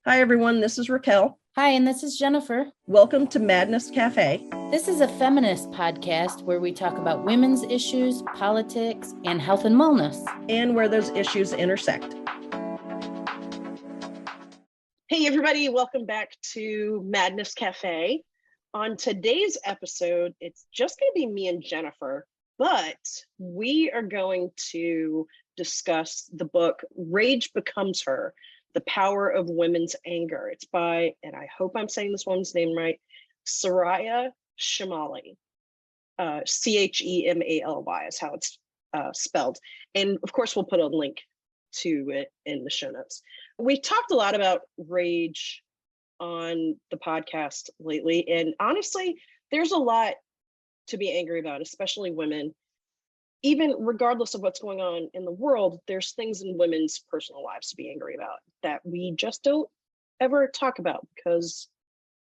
Hi, everyone. This is Raquel. Hi, and this is Jennifer. Welcome to Madness Cafe. This is a feminist podcast where we talk about women's issues, politics, and health and wellness. And where those issues intersect. Hey, everybody. Welcome back to Madness Cafe. On today's episode, it's just going to be me and Jennifer, but we are going to discuss the book Rage Becomes Her, The Power of Women's Anger. It's by, and I hope I'm saying this one's name right, Soraya Chemaly. Chemaly is how it's spelled. And of course, we'll put a link to it in the show notes. We talked a lot about rage on the podcast lately. And honestly, there's a lot to be angry about, especially women. Even regardless of what's going on in the world, there's things in women's personal lives to be angry about that we just don't ever talk about because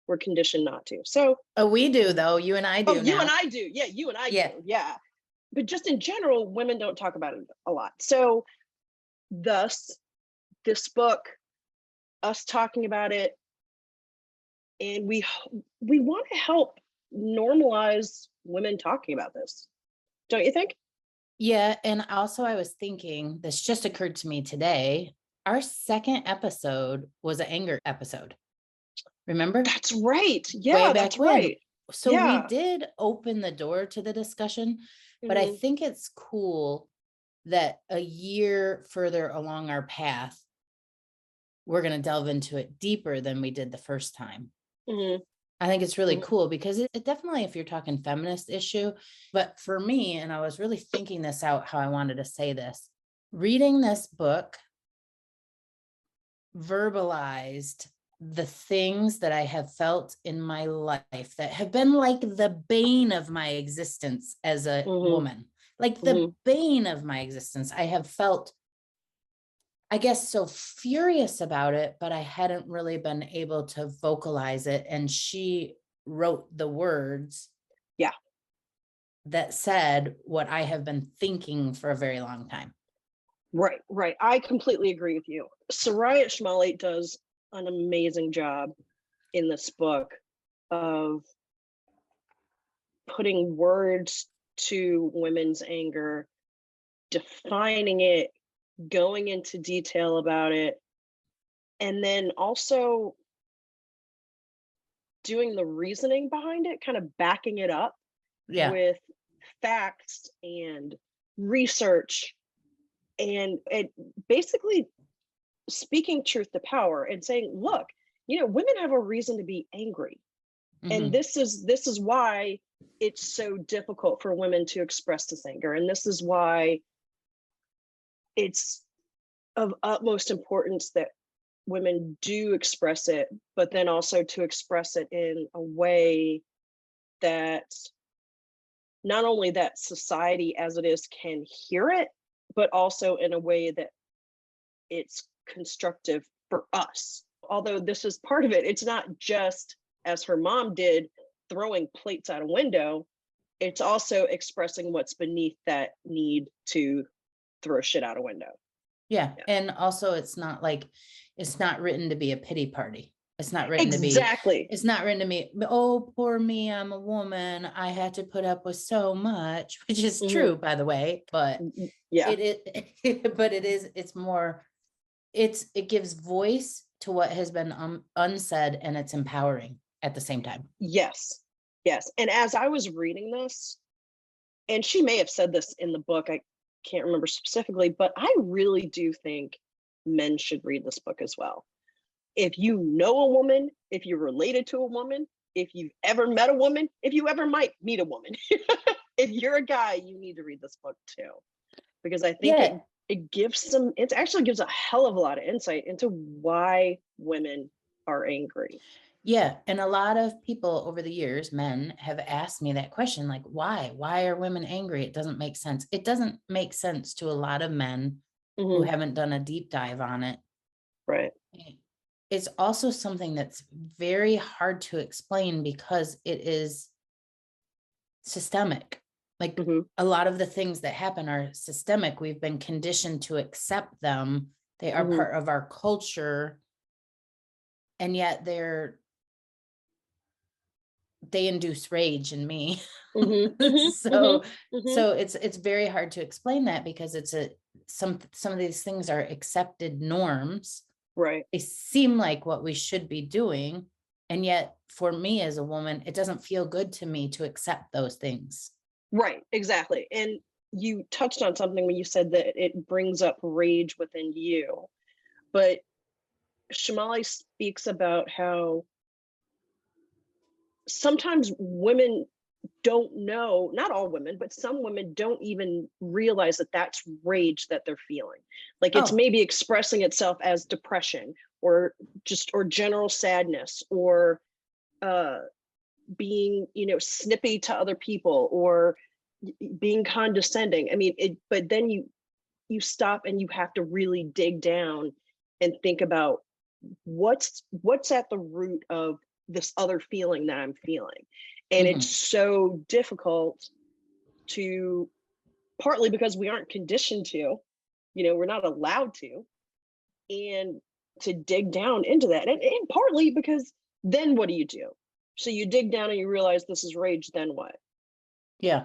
we're conditioned not to. So we do, though. You and I do. You and I do. Yeah, you and I do. Yeah. But just in general, women don't talk about it a lot. So thus, this book, us talking about it, and we want to help normalize women talking about this. Don't you think? Yeah, and also I was thinking, this just occurred to me today, our second episode was an anger episode. Remember? That's right. Yeah, that's right. So we did open the door to the discussion, but I think it's cool that a year further along our path, we're going to delve into it deeper than we did the first time. I think it's really cool because it definitely, if you're talking feminist issue, but for me, and I was really thinking this out, how I wanted to say this, reading this book verbalized the things that I have felt in my life that have been like the bane of my existence as a woman, like the bane of my existence. I have felt, I guess, so furious about it, but I hadn't really been able to vocalize it. And she wrote the words that said what I have been thinking for a very long time. Right. I completely agree with you. Soraya Chemaly does an amazing job in this book of putting words to women's anger, defining it, going into detail about it, and then also doing the reasoning behind it, kind of backing it up with facts and research, and it basically speaking truth to power and saying, look, women have a reason to be angry. And this is why it's so difficult for women to express this anger. And this is why it's of utmost importance that women do express it, but then also to express it in a way that not only that society as it is can hear it, but also in a way that it's constructive for us. Although this is part of it, it's not just, as her mom did, throwing plates out a window. It's also expressing what's beneath that need to throw shit out a window. Yeah. And also it's not written to be a pity party. It's not written to be, it's not written to me, oh, poor me, I'm a woman, I had to put up with so much, which is true, by the way, but it gives voice to what has been unsaid, and it's empowering at the same time. Yes. And as I was reading this, and she may have said this in the book, I can't remember specifically, but I really do think men should read this book as well. If you know a woman, if you're related to a woman, if you've ever met a woman, if you ever might meet a woman, if you're a guy, you need to read this book too, because I think it actually gives a hell of a lot of insight into why women are angry. Yeah. And a lot of people over the years, men, have asked me that question, like, why are women angry? It doesn't make sense. It doesn't make sense to a lot of men who haven't done a deep dive on it. Right. It's also something that's very hard to explain because it is systemic. Like a lot of the things that happen are systemic. We've been conditioned to accept them. They are part of our culture. and yet they induce rage in me. So it's very hard to explain that, because some of these things are accepted norms. Right. They seem like what we should be doing. And yet for me as a woman, it doesn't feel good to me to accept those things. Right, exactly. And you touched on something when you said that it brings up rage within you. But Chemaly speaks about how sometimes women don't know, not all women, but some women don't even realize that that's rage that they're feeling. Like it's Oh, maybe expressing itself as depression or general sadness or uh being, snippy to other people or being condescending. I mean, but then you stop and you have to really dig down and think about what's at the root of this other feeling that I'm feeling. And it's so difficult to, partly because we aren't conditioned to, we're not allowed to, and to dig down into that. And partly because then what do you do? So you dig down and you realize this is rage, then what? yeah.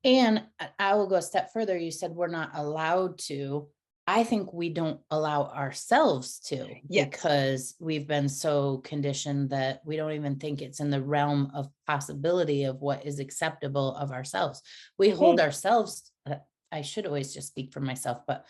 And I will go a step further. You said we're not allowed to. I think we don't allow ourselves to, Yes. because we've been so conditioned that we don't even think it's in the realm of possibility of what is acceptable of ourselves. We hold ourselves, I should always just speak for myself, but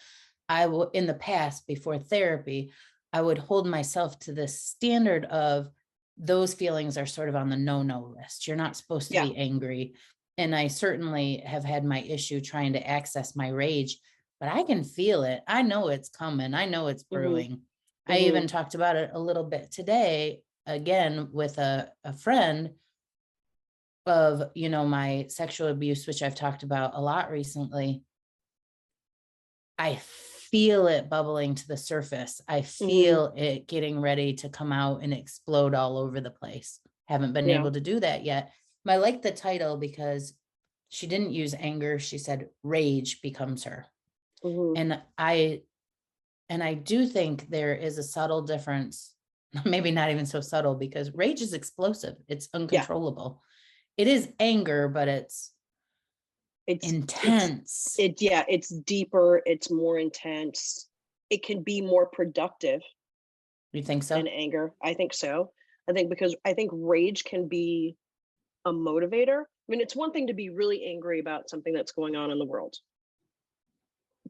I will, in the past, before therapy, I would hold myself to this standard of those feelings are sort of on the no list. You're not supposed to Yeah. be angry. And I certainly have had my issue trying to access my rage, but I can feel it. I know it's coming. I know it's brewing. I even talked about it a little bit today, again, with a friend of, my sexual abuse, which I've talked about a lot recently. I feel it bubbling to the surface. I feel it getting ready to come out and explode all over the place. Haven't been able to do that yet. I like the title because she didn't use anger. She said rage becomes her. And I do think there is a subtle difference, maybe not even so subtle, because rage is explosive. It's uncontrollable. It is anger, but it's intense. It's deeper, it's more intense. It can be more productive. You think so? Than anger. I think so. Because I think rage can be a motivator. I mean, it's one thing to be really angry about something that's going on in the world,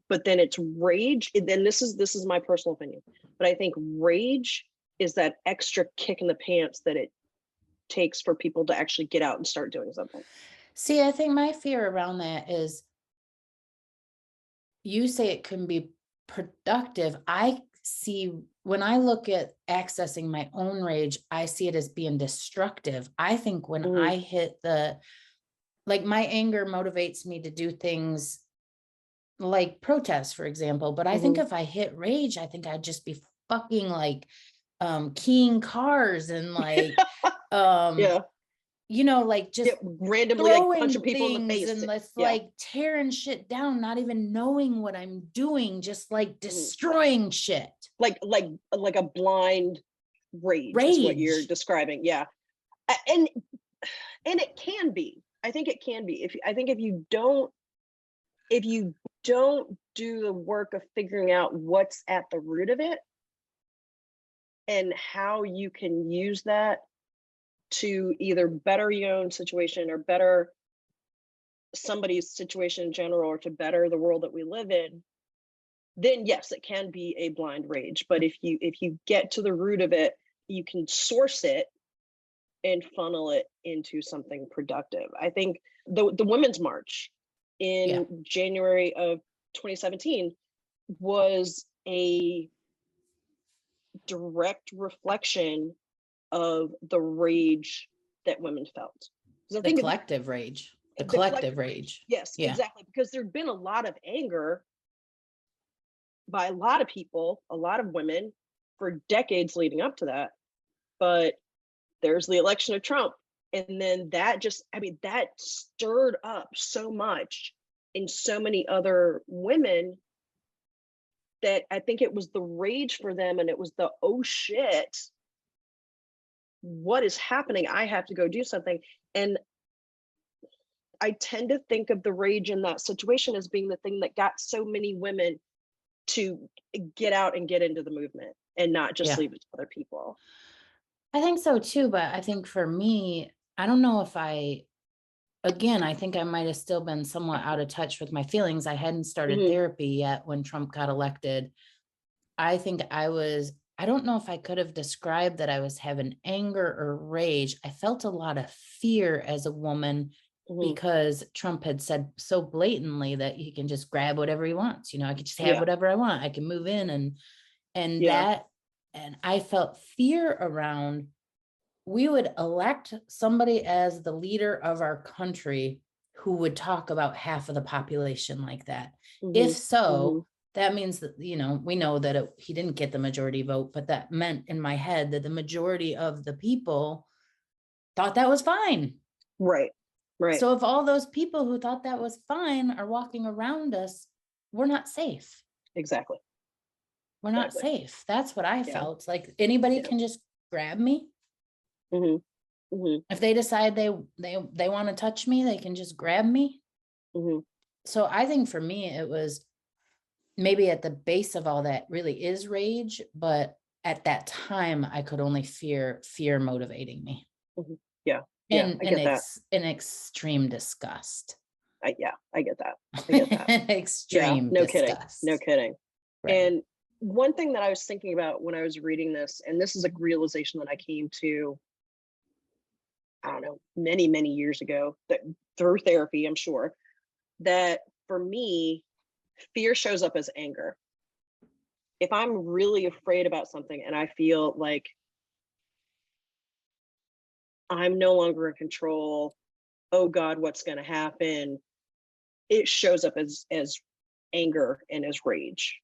but then it's rage. And then this is my personal opinion, but I think rage is that extra kick in the pants that it takes for people to actually get out and start doing something. See, I think my fear around that is, you say it can be productive. I see, when I look at accessing my own rage, I see it as being destructive. I think when I hit my anger motivates me to do things like protests, for example. But I think if I hit rage, I think I'd just be fucking keying cars and just randomly punching people in the face and tearing shit down, not even knowing what I'm doing, just destroying shit. Like a blind rage is what you're describing. Yeah. And it can be. I think it can be. If you don't do the work of figuring out what's at the root of it and how you can use that to either better your own situation or better somebody's situation in general, or to better the world that we live in, then yes, it can be a blind rage. But if you get to the root of it, you can source it and funnel it into something productive. I think the Women's March in January of 2017 was a direct reflection of the rage that women felt. The collective rage. Yes, exactly. Because there'd been a lot of anger by a lot of people, a lot of women, for decades leading up to that. But there's the election of Trump. And then that that stirred up so much in so many other women that I think it was the rage for them, and it was the, oh shit, what is happening? I have to go do something. And I tend to think of the rage in that situation as being the thing that got so many women to get out and get into the movement and not just Yeah. leave it to other people. I think so too, but I think for me, I don't know if again, I think I might have still been somewhat out of touch with my feelings. I hadn't started therapy yet when Trump got elected. I think I don't know if I could have described that I was having anger or rage. I felt a lot of fear as a woman because Trump had said so blatantly that he can just grab whatever he wants. I could just have whatever I want. I can move in and I felt fear around. We would elect somebody as the leader of our country who would talk about half of the population like that. If so, that means that, we know that he didn't get the majority vote, but that meant in my head that the majority of the people thought that was fine. Right. So if all those people who thought that was fine are walking around us, we're not safe. Exactly. We're not safe. That's what I felt. Like anybody can just grab me. If they decide they want to touch me, they can just grab me. So I think for me, it was maybe at the base of all that really is rage, but at that time I could only fear motivating me. Yeah. I get that. An extreme disgust. I get that. I get that. Extreme no disgust. kidding. No kidding. Right. And one thing that I was thinking about when I was reading this, and this is a realization that I came to, I don't know, many, many years ago, that through therapy, I'm sure, that for me, fear shows up as anger. If I'm really afraid about something and I feel like I'm no longer in control, oh God, what's going to happen? It shows up as anger and as rage.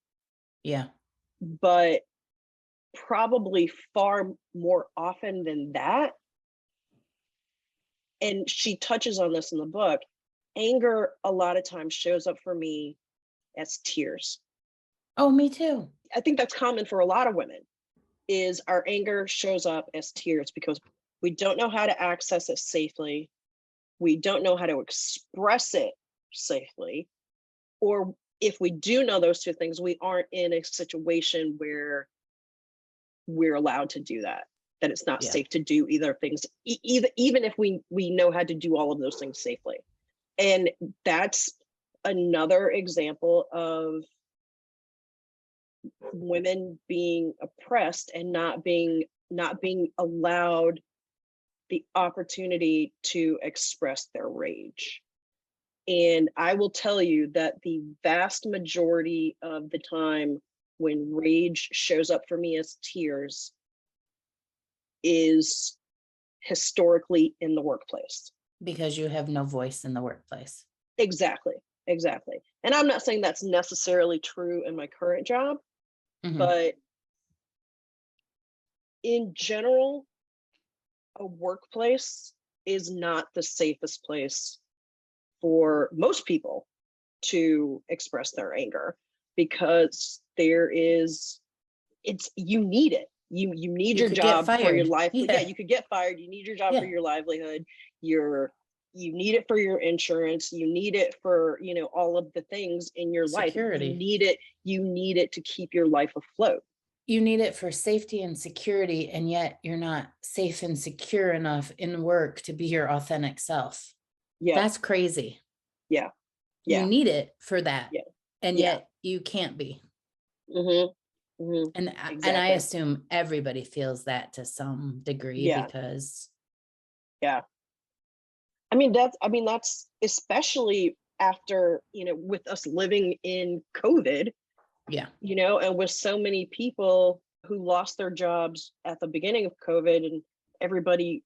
Yeah. But probably far more often than that, and she touches on this in the book, anger a lot of times shows up for me as tears. Oh, me too. I think that's common for a lot of women, is our anger shows up as tears because we don't know how to access it safely. We don't know how to express it safely. Or if we do know those two things, we aren't in a situation where we're allowed to do that it's not safe to do either things, even if we know how to do all of those things safely. And that's another example of women being oppressed and not being allowed the opportunity to express their rage. And I will tell you that the vast majority of the time when rage shows up for me as tears is historically in the workplace. Because you have no voice in the workplace. Exactly. And I'm not saying that's necessarily true in my current job, but in general, a workplace is not the safest place for most people to express their anger, because you need it. You need your job for your life. Yeah, you could get fired. You need your job for your livelihood. You need it for your insurance. You need it for, all of the things in your Security. life. You need it to keep your life afloat. You need it for safety and security, and yet you're not safe and secure enough in work to be your authentic self. Yeah. That's crazy. Yeah. You need it for that. Yeah. And yet you can't be. And I assume everybody feels that to some degree because. Yeah. I mean, that's especially after, with us living in COVID. Yeah. And with so many people who lost their jobs at the beginning of COVID, and everybody,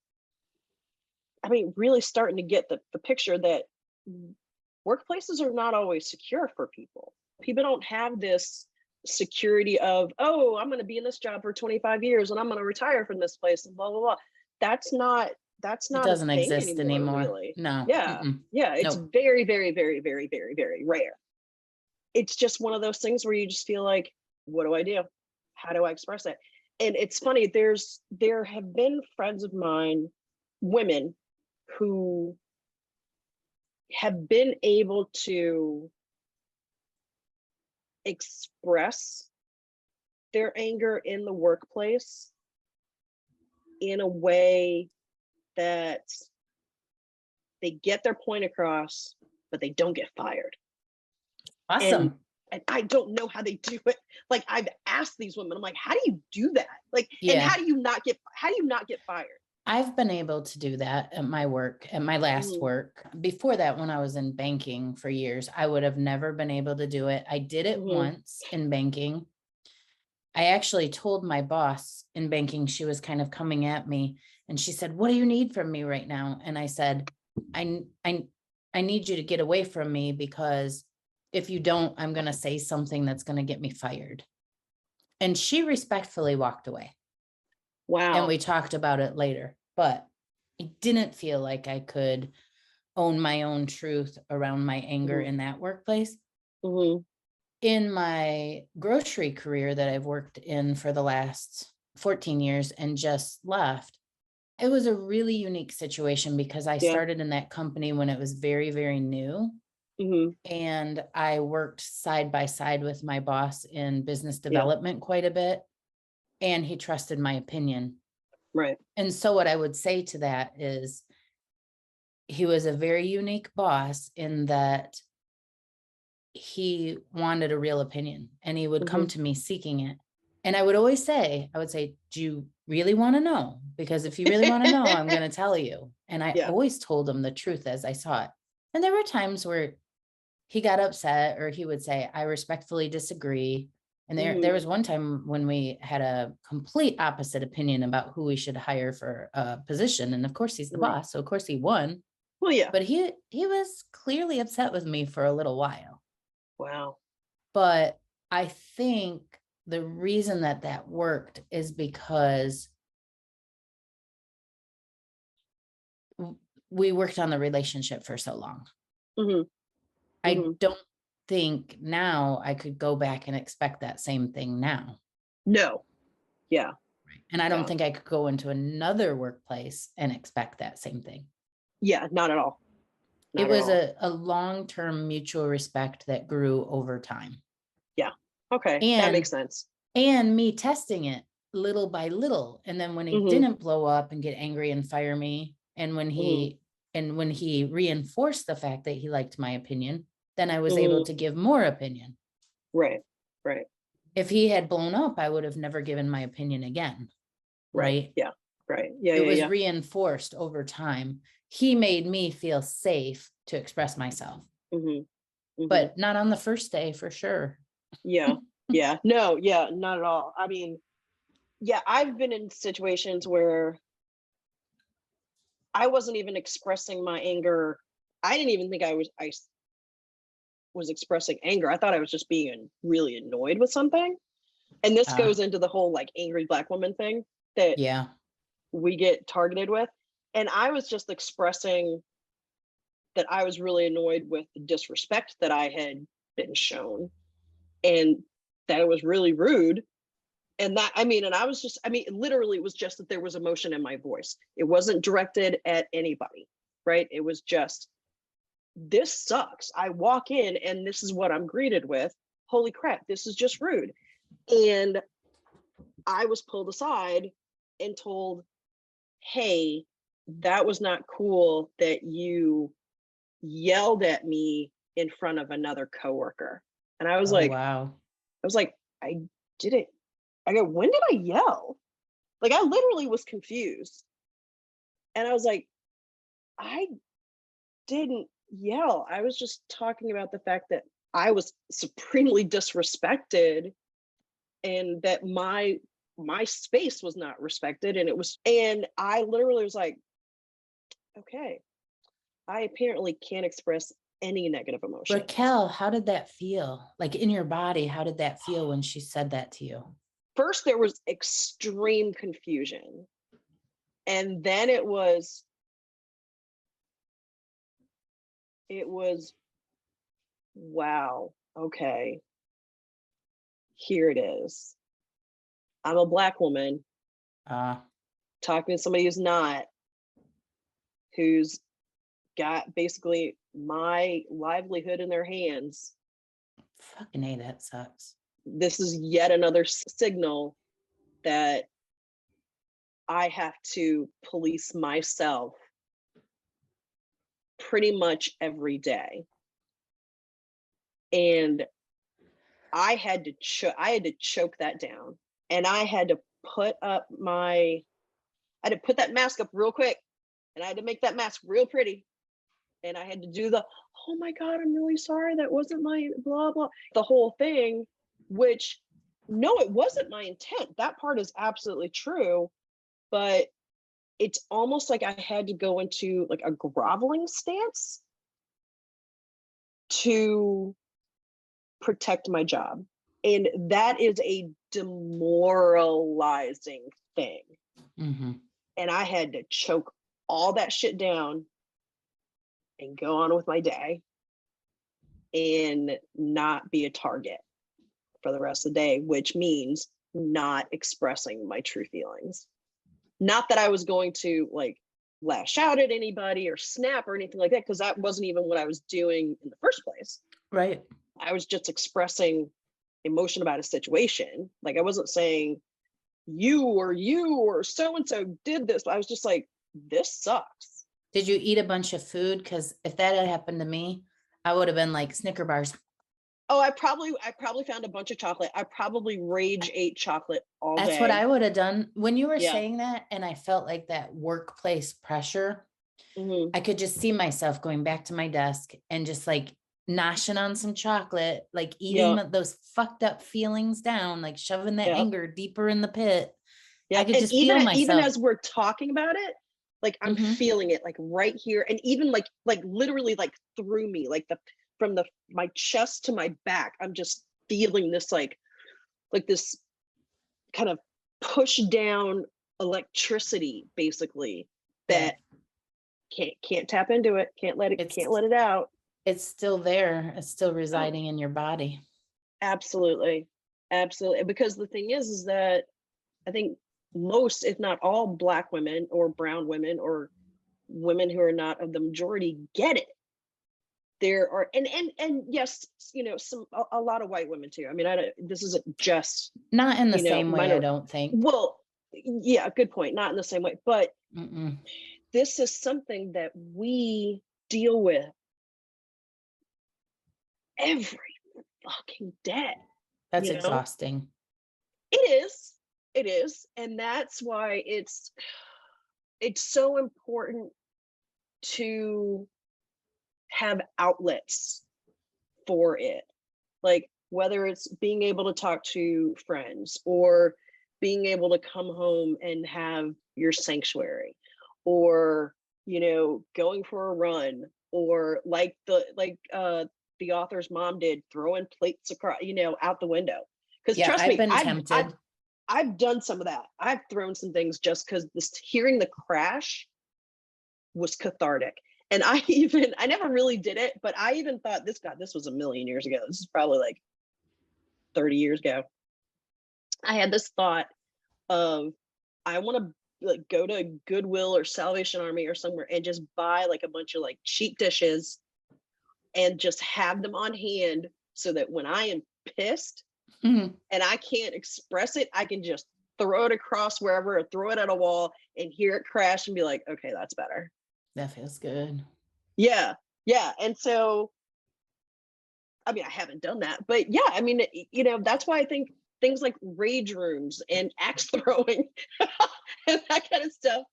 really starting to get the picture that workplaces are not always secure for people. People don't have this security of, oh, I'm going to be in this job for 25 years and I'm going to retire from this place and blah, blah, blah. That's not it doesn't exist anymore. Really. No. Yeah. Yeah. It's very, very, very, very, very, very rare. It's just one of those things where you just feel like, what do I do? How do I express it? And it's funny, there have been friends of mine, women, who have been able to express their anger in the workplace in a way that they get their point across, but they don't get fired. Awesome. And I don't know how they do it. Like, I've asked these women, I'm like, how do you do that? Like, and Yeah. how do you not get fired? I've been able to do that at my work, at my last work. Before that, when I was in banking for years, I would have never been able to do it. I did it once in banking. I actually told my boss in banking, she was kind of coming at me and she said, "What do you need from me right now?" And I said, I need you to get away from me, because if you don't, I'm going to say something that's going to get me fired. And she respectfully walked away. Wow. And we talked about it later, but I didn't feel like I could own my own truth around my anger in that workplace. In my grocery career that I've worked in for the last 14 years and just left, it was a really unique situation because I started in that company when it was very, very new. And I worked side by side with my boss in business development quite a bit. And he trusted my opinion. Right. And so what I would say to that is, he was a very unique boss in that he wanted a real opinion and he would come to me seeking it. And I would always say, do you really want to know? Because if you really want to know, I'm going to tell you. And I always told him the truth as I saw it. And there were times where he got upset, or he would say, "I respectfully disagree." And there was one time when we had a complete opposite opinion about who we should hire for a position. And of course he's the boss, so of course he won. Well, yeah. But he was clearly upset with me for a little while. Wow. But I think the reason that worked is because we worked on the relationship for so long. I don't think now I could go back and expect that same thing now. No. Yeah. And I don't think I could go into another workplace and expect that same thing. Yeah, not at all. It was a long-term mutual respect that grew over time. Yeah. Okay. And that makes sense. And me testing it little by little. And then when he didn't blow up and get angry and fire me, and when he reinforced the fact that he liked my opinion, then I was able to give more opinion. Right. Right. If he had blown up, I would have never given my opinion again. Right. Yeah. Right. Yeah. It was reinforced over time. He made me feel safe to express myself. But not on the first day, for sure. Yeah. Yeah. No, yeah, not at all. I mean, yeah, I've been in situations where I wasn't even expressing my anger. I didn't even think I was expressing anger. I thought I was just being really annoyed with something. And this goes into the whole like angry Black woman thing that we get targeted with. And I was just expressing that I was really annoyed with the disrespect that I had been shown, and that it was really rude. And that, and I was just, literally, it was just that there was emotion in my voice. It wasn't directed at anybody, right? It was just, this sucks. I walk in and this is what I'm greeted with. Holy crap, this is just rude. And I was pulled aside and told, hey, that was not cool that you yelled at me in front of another coworker. And I was wow. I didn't. I go, when did I yell? Like, I literally was confused. And I was like, I didn't yell. I was just talking about the fact that I was supremely disrespected and that my space was not respected. And I literally was like, okay, I apparently can't express any negative emotion. Raquel, how did that feel? Like in your body, how did that feel when she said that to you? First, there was extreme confusion. And then it was, wow, okay, here it is. I'm a Black woman Uh, talking to somebody who's not, who's got basically my livelihood in their hands. Fucking A, that sucks. This is yet another signal that I have to police myself pretty much every day. And I had to choke that down. And I had to put that mask up real quick. And I had to make that mask real pretty. And I had to do oh my God, I'm really sorry. That wasn't my blah, blah, the whole thing, which no, it wasn't my intent. That part is absolutely true. But it's almost like I had to go into like a groveling stance to protect my job. And that is a demoralizing thing. Mm-hmm. And I had to choke all that shit down and go on with my day and not be a target for the rest of the day, which means not expressing my true feelings. Not that I was going to like lash out at anybody or snap or anything like that, because that wasn't even what I was doing in the first place. Right. I was just expressing emotion about a situation. Like I wasn't saying you or so-and-so did this. I was just like, this sucks. Did you eat a bunch of food? Because if that had happened to me, I would have been like Snicker bars. Oh, I probably found a bunch of chocolate. I probably rage ate chocolate all day. That's what I would have done. When you were Yeah. saying that, and I felt like that workplace pressure, Mm-hmm. I could just see myself going back to my desk and just like noshing on some chocolate, like eating those fucked up feelings down, like shoving that anger deeper in the pit. Yeah. I could And just feel myself. even as we're talking about it, like I'm feeling it like right here. And even like literally like through me, like from my chest to my back, I'm just feeling this like this kind of push down electricity, basically, that can't tap into it, can't let it out. It's still there. It's still residing in your body. Absolutely. Because the thing is that I think most, if not all, Black women or brown women or women who are not of the majority get it. There are, and yes, a lot of white women too. I mean, this isn't just not in the same way. I don't think. Well, yeah, good point. Not in the same way, but this is something that we deal with every fucking day. That's exhausting. It is, and that's why it's so important to have outlets for it, like whether it's being able to talk to friends or being able to come home and have your sanctuary, or going for a run, or like the author's mom did, throwing plates across out the window. Because trust I've me, been tempted. I've done some of that. I've thrown some things just because hearing the crash was cathartic. And I never really did it, but I even thought this was a million years ago. This is probably like 30 years ago. I had this thought of, I want to like go to Goodwill or Salvation Army or somewhere and just buy like a bunch of like cheap dishes and just have them on hand, so that when I am pissed and I can't express it, I can just throw it across wherever or throw it at a wall and hear it crash and be like, okay, that's better. That feels good. Yeah. And so, I mean, I haven't done that, but yeah, I mean, that's why I think things like rage rooms and axe throwing and that kind of stuff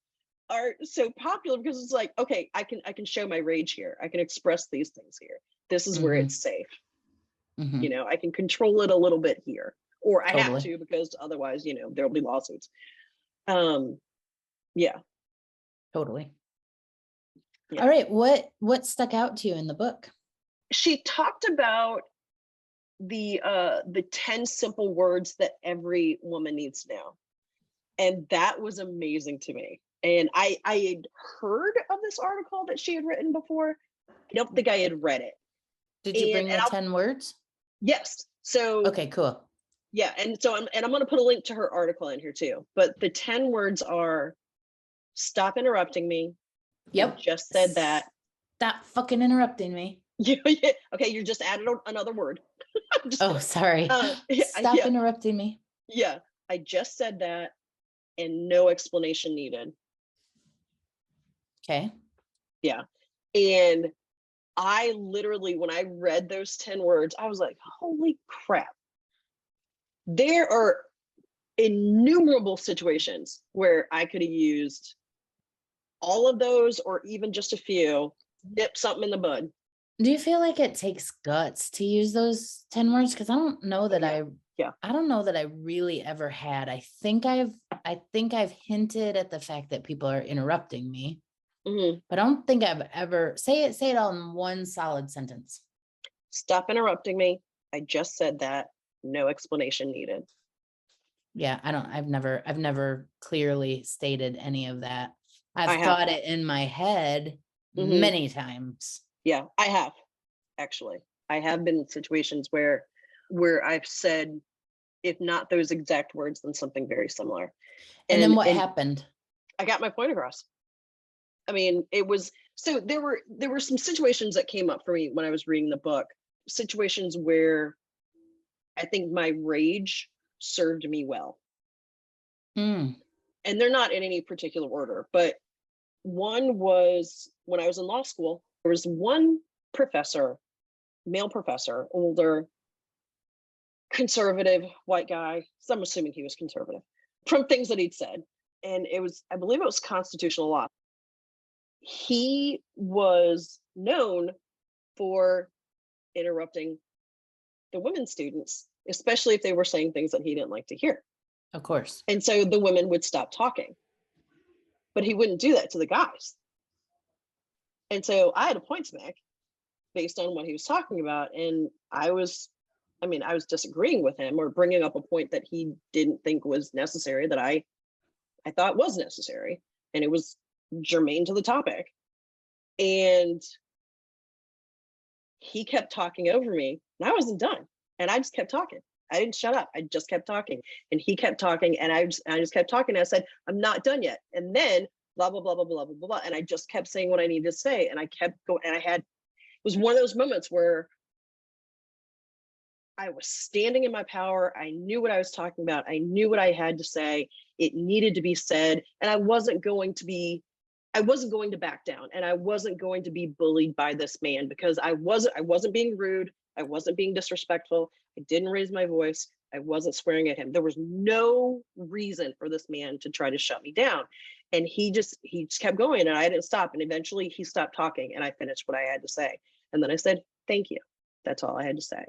are so popular, because it's like, okay, I can show my rage here. I can express these things here. This is where it's safe. I can control it a little bit here, or I have to, because otherwise, there'll be lawsuits. Yeah. Totally. Yeah. All right. What stuck out to you in the book? She talked about the 10 simple words that every woman needs to know. And that was amazing to me. And I had heard of this article that she had written before. I don't think I had read it. Did you bring the 10 words? Yes. So okay, cool. Yeah. And so I'm going to put a link to her article in here too. But the 10 words are: stop interrupting me. I Yep. just said that. Stop fucking interrupting me. Yeah. Okay. You just added another word. Oh, sorry. Stop Yeah. interrupting me. Yeah. I just said that, and no explanation needed. Okay. Yeah. And I literally, when I read those 10 words, I was like, holy crap. There are innumerable situations where I could have used all of those or even just a few, nip something in the bud. Do you feel like it takes guts to use those 10 words? Because I don't know that Yeah. I don't know that I really ever had. I think I've hinted at the fact that people are interrupting me, but I don't think I've ever say it all in one solid sentence. Stop interrupting me. I just said that. No explanation needed. Yeah, I've never clearly stated any of that. I I've have. thought it in my head many times. Yeah, I have, actually. I have been in situations where I've said, if not those exact words, then something very similar. And then what happened? I got my point across. I mean, it was so there were some situations that came up for me when I was reading the book, situations where I think my rage served me well. Mm. And they're not in any particular order, but one was when I was in law school, there was one professor, male professor, older, conservative, white guy. So I'm assuming he was conservative from things that he'd said. And I believe it was constitutional law. He was known for interrupting the women students, especially if they were saying things that he didn't like to hear. Of course. And so the women would stop talking, but he wouldn't do that to the guys. And so I had a point to make based on what he was talking about. And I was disagreeing with him or bringing up a point that he didn't think was necessary that I thought was necessary. And it was germane to the topic. And he kept talking over me and I wasn't done. And I just kept talking. I didn't shut up. I just kept talking. And he kept talking and I just kept talking. And I said, I'm not done yet. And then blah, blah, blah, blah, blah, blah, blah. And I just kept saying what I needed to say. And I kept going. And it was one of those moments where I was standing in my power. I knew what I was talking about. I knew what I had to say. It needed to be said. And I wasn't going to back down, and I wasn't going to be bullied by this man because I wasn't being rude. I wasn't being disrespectful. I didn't raise my voice. I wasn't swearing at him. There was no reason for this man to try to shut me down. And he just kept going and I didn't stop. And eventually he stopped talking and I finished what I had to say. And then I said, thank you. That's all I had to say.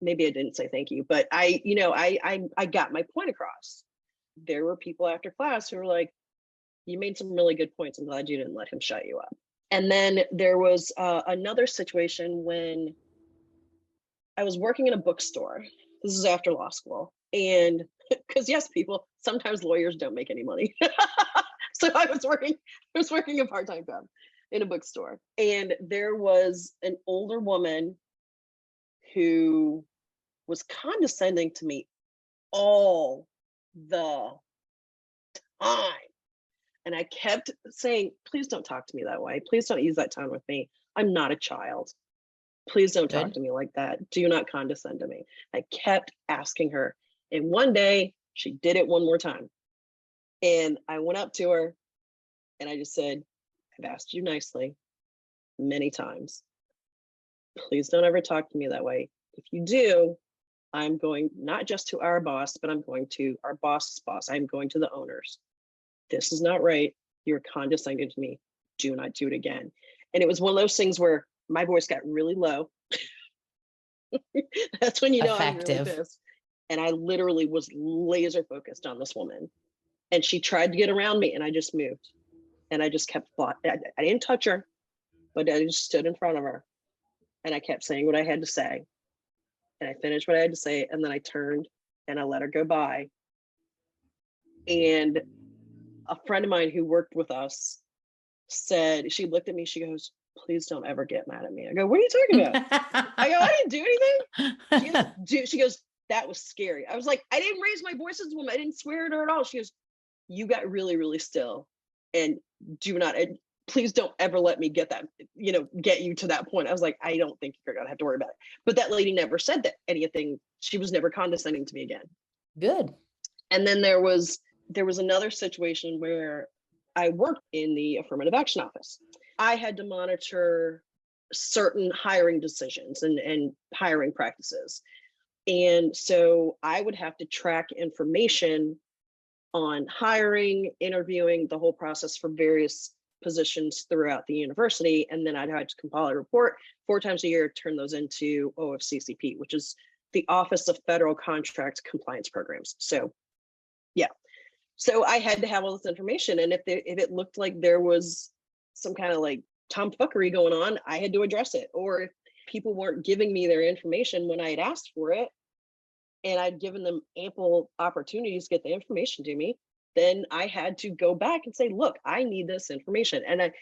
Maybe I didn't say thank you, but I got my point across. There were people after class who were like, you made some really good points. I'm glad you didn't let him shut you up. And then there was another situation when I was working in a bookstore. This is after law school. And because yes, people, sometimes lawyers don't make any money. So I was working a part-time job in a bookstore. And there was an older woman who was condescending to me all the time. And I kept saying, please don't talk to me that way. Please don't use that tone with me. I'm not a child. Please don't talk to me like that. Do not condescend to me. I kept asking her. And one day she did it one more time. And I went up to her and I just said, I've asked you nicely many times. Please don't ever talk to me that way. If you do, I'm going not just to our boss, but I'm going to our boss's boss. I'm going to the owners. This is not right. You're condescending to me. Do not do it again. And it was one of those things where my voice got really low. That's when you know I'm really pissed. And I literally was laser focused on this woman. And she tried to get around me and I just moved. And I just kept, I didn't touch her, but I just stood in front of her. And I kept saying what I had to say. And I finished what I had to say. And then I turned and I let her go by. And a friend of mine who worked with us said, she looked at me, she goes, please don't ever get mad at me. I go, what are you talking about? I go, I didn't do anything. She goes, that was scary. I was like, I didn't raise my voice at the woman. I didn't swear at her at all. She goes, you got really, really still, and do not, and please don't ever let me get that, get you to that point. I was like, I don't think you're gonna have to worry about it. But that lady never said that anything. She was never condescending to me again. Good. And then there was another situation where I worked in the affirmative action office. I had to monitor certain hiring decisions and hiring practices. And so I would have to track information on hiring, interviewing, the whole process for various positions throughout the university. And then I'd have to compile a report 4 times a year, turn those into OFCCP, which is the Office of Federal Contract Compliance Programs. So yeah. So I had to have all this information. And if it looked like there was some kind of like tomfuckery going on, I had to address it. Or if people weren't giving me their information when I had asked for it, and I'd given them ample opportunities to get the information to me, then I had to go back and say, look, I need this information. And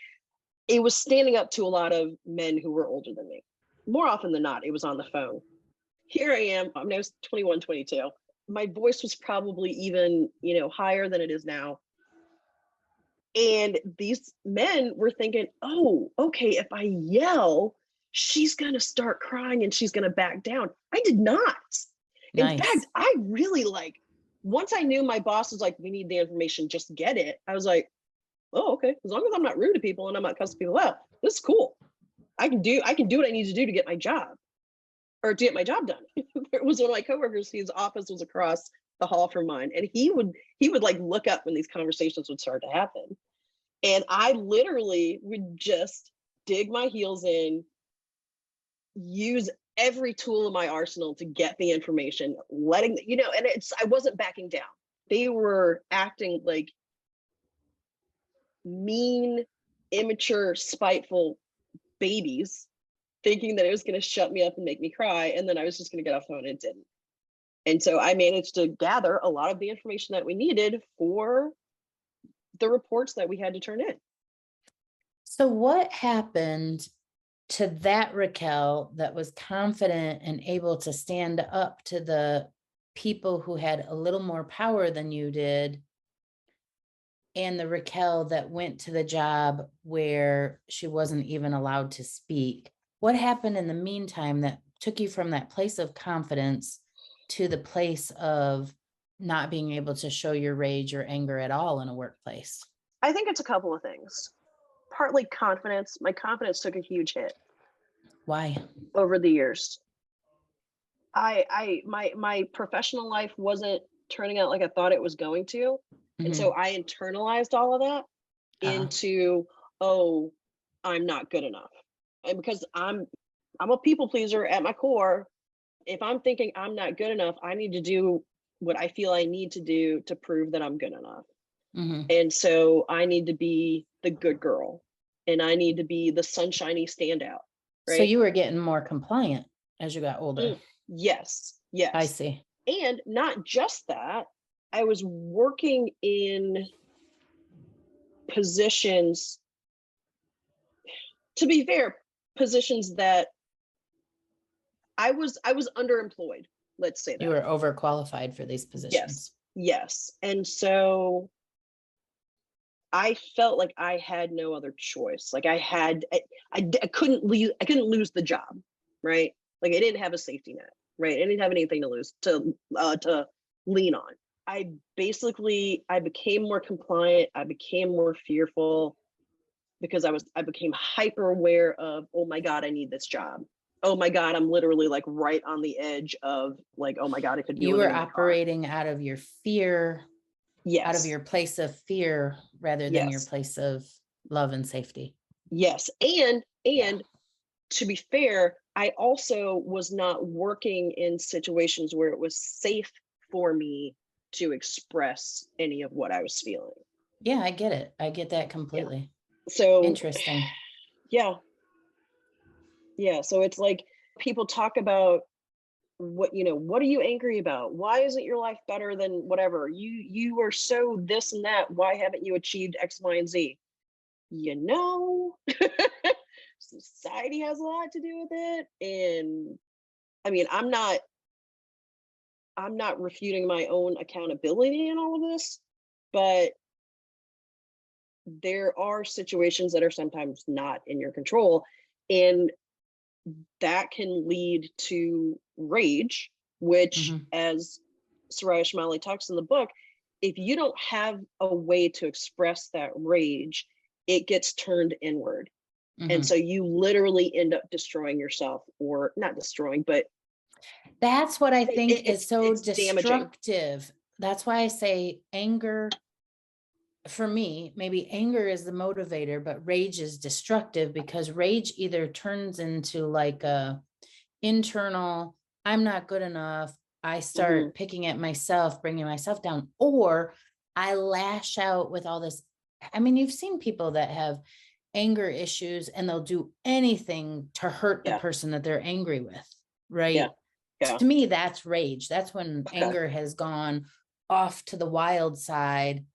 it was standing up to a lot of men who were older than me. More often than not, it was on the phone. Here I am, I was 21, 22. My voice was probably even, higher than it is now. And these men were thinking, oh, okay, if I yell, she's going to start crying and she's going to back down. I did not. Nice. In fact, I really once I knew my boss was like, we need the information, just get it. I was like, oh, okay. As long as I'm not rude to people and I'm not cussing people out, this is cool. I can do what I need to do to get my job, or to get my job done. There was one of my coworkers, his office was across the hall from mine. And he would look up when these conversations would start to happen. And I literally would just dig my heels in, use every tool in my arsenal to get the information, and I wasn't backing down. They were acting like mean, immature, spiteful babies, thinking that it was going to shut me up and make me cry. And then I was just going to get off the phone, and it didn't. And so I managed to gather a lot of the information that we needed for the reports that we had to turn in. So what happened to that Raquel that was confident and able to stand up to the people who had a little more power than you did, and the Raquel that went to the job where she wasn't even allowed to speak? What happened in the meantime that took you from that place of confidence to the place of not being able to show your rage or anger at all in a workplace? I think it's a couple of things. Partly confidence. My confidence took a huge hit. Why? Over the years. My professional life wasn't turning out like I thought it was going to. And so I internalized all of that into, oh, I'm not good enough. And because I'm a people pleaser at my core, if I'm thinking I'm not good enough, I need to do what I feel I need to do to prove that I'm good enough. And so I need to be the good girl, and I need to be the sunshiny standout. Right? So you were getting more compliant as you got older. Yes. I see. And not just that, I was working in positions, to be fair, positions that I was underemployed. Let's say that. You were overqualified for these positions. Yes. And so I felt like I had no other choice. Like I couldn't lose the job, right? Like I didn't have a safety net, right? I didn't have anything to lose, to lean on. I became more compliant. I became more fearful because I became hyper aware of, oh my God, I need this job. Oh my God, I'm literally like right on the edge of like, oh my God, it could be. You were operating out of your fear. Yes. Out of your place of fear rather than your place of love and safety. Yes. And to be fair, I also was not working in situations where it was safe for me to express any of what I was feeling. Yeah, I get it. I get that completely. Yeah. So interesting. Yeah. So it's like people talk about what are you angry about? Why isn't your life better than whatever? You are so this and that. Why haven't you achieved X, Y, and Z? Society has a lot to do with it. And I mean, I'm not I'm not refuting my own accountability in all of this, but there are situations that are sometimes not in your control, and that can lead to rage, which, Mhm. as Soraya Chemaly talks in the book, if you don't have a way to express that rage, it gets turned inward. And Mhm. so you literally end up destroying yourself, or not destroying, but That's what I think is so it's damaging. destructive. That's why I say anger, for me, maybe anger is the motivator, but rage is destructive, because rage either turns into like a internal, I'm not good enough. I Hmm. start picking at myself, bringing myself down, or I lash out with all this. I mean, you've seen people that have anger issues and they'll do anything to hurt the Yeah, person that they're angry with, yeah, right? yeah. To me, that's rage. That's when Okay. anger has gone off to the wild side,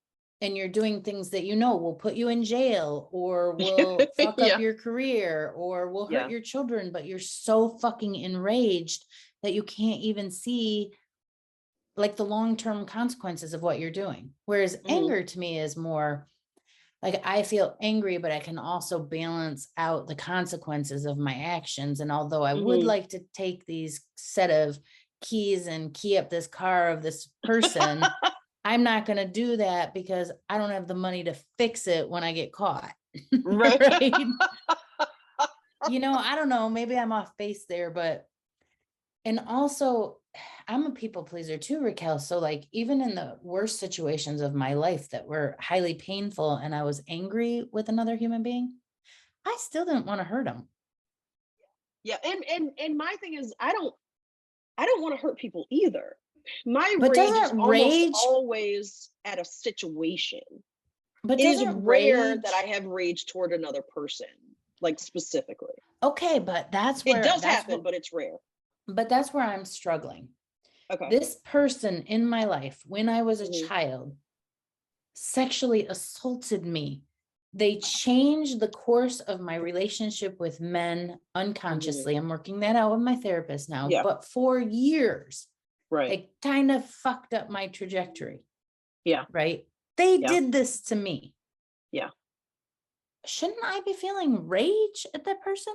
and you're doing things that will put you in jail, or will fuck up Yeah, your career, or will hurt yeah. your children, but you're so fucking enraged that you can't even see like the long-term consequences of what you're doing. Whereas Hmm. anger to me is more like, I feel angry, but I can also balance out the consequences of my actions. And although I would Hmm. like to take these set of keys and key up this car of this person, I'm not going to do that because I don't have the money to fix it when I get caught. Right. Right. I don't know. Maybe I'm off base there, but, and also I'm a people pleaser too, Raquel. So like, even in the worst situations of my life that were highly painful and I was angry with another human being, I still didn't want to hurt him. Yeah, and my thing is, I don't want to hurt people either. My But rage is doesn't almost rage, always at a situation. but It is doesn't rare that I rage, have rage toward another person, like specifically. okay, but It does happen, but it's rare. that's where I'm struggling. Okay. This person in my life, when I was a Hmm. child, sexually assaulted me. They changed the course of my relationship with men Hmm. unconsciously. I'm working that out with my therapist now, Yeah. but for years, Right. they kind of fucked up my trajectory, Yeah. right? They Yeah. did this to me. Yeah. Shouldn't I be feeling rage at that person?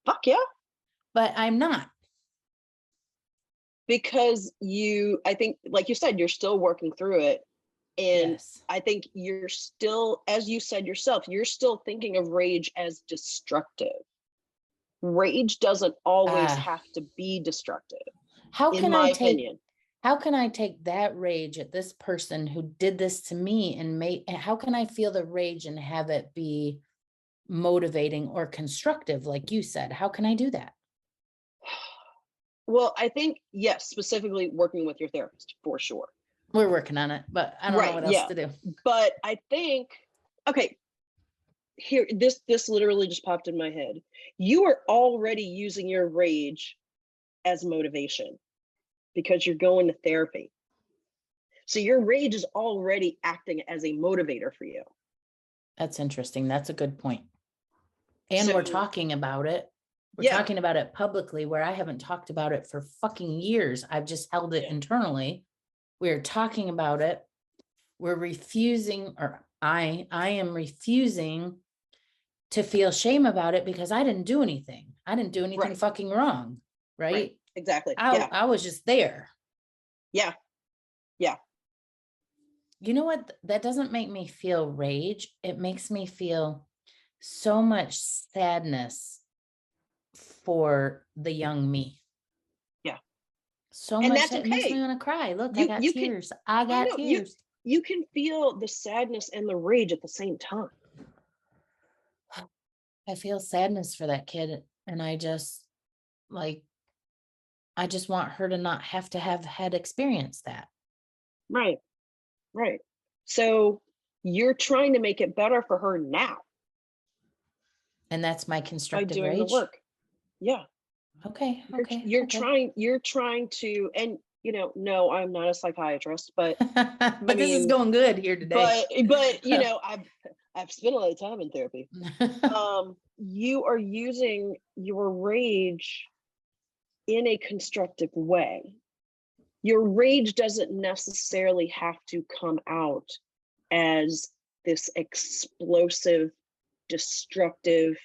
Fuck yeah. But I'm not. Because I think, like you said, you're still working through it. And Yes. I think you're still, as you said yourself, you're still thinking of rage as destructive. Rage doesn't always Ah, have to be destructive, how in can I my take opinion. how can I take that rage at this person who did this to me and how can I feel the rage and have it be motivating or constructive, like you said? How can I do that? Well, I think, yes, specifically working with your therapist for sure. We're working on it, but I don't know Right. what else Yeah. to do. But I think, okay, here, this literally just popped in my head. You are already using your rage as motivation because you're going to therapy. So your rage is already acting as a motivator for you. That's interesting. That's a good point. And we're So talking about it. We're yeah, talking about it publicly, where I haven't talked about it for fucking years. I've just held it yeah, internally. We're talking about it. We're refusing, or I am refusing to feel shame about it because I didn't do anything. I didn't do anything right, fucking wrong. right, Right. exactly. I, Yeah, I was just there. yeah, yeah. You know what? That doesn't make me feel rage. It makes me feel so much sadness for the young me. Yeah. So And much that's that it makes me okay. want to cry. Look, I You got you can tears. I I got know tears. you can feel the sadness and the rage at the same time. I feel sadness for that kid. And like, I just want her to not have to have had experienced that. Right, right. So you're trying to make it better for her now And that's my by constructive doing the rage. work. Yeah. Okay. Okay. Okay. You're trying to, and no, I'm not a psychiatrist, but I But this is mean, going good here today. but I've spent a lot of time in therapy. You are using your rage in a constructive way. your rage doesn't necessarily have to come out as this explosive, destructive,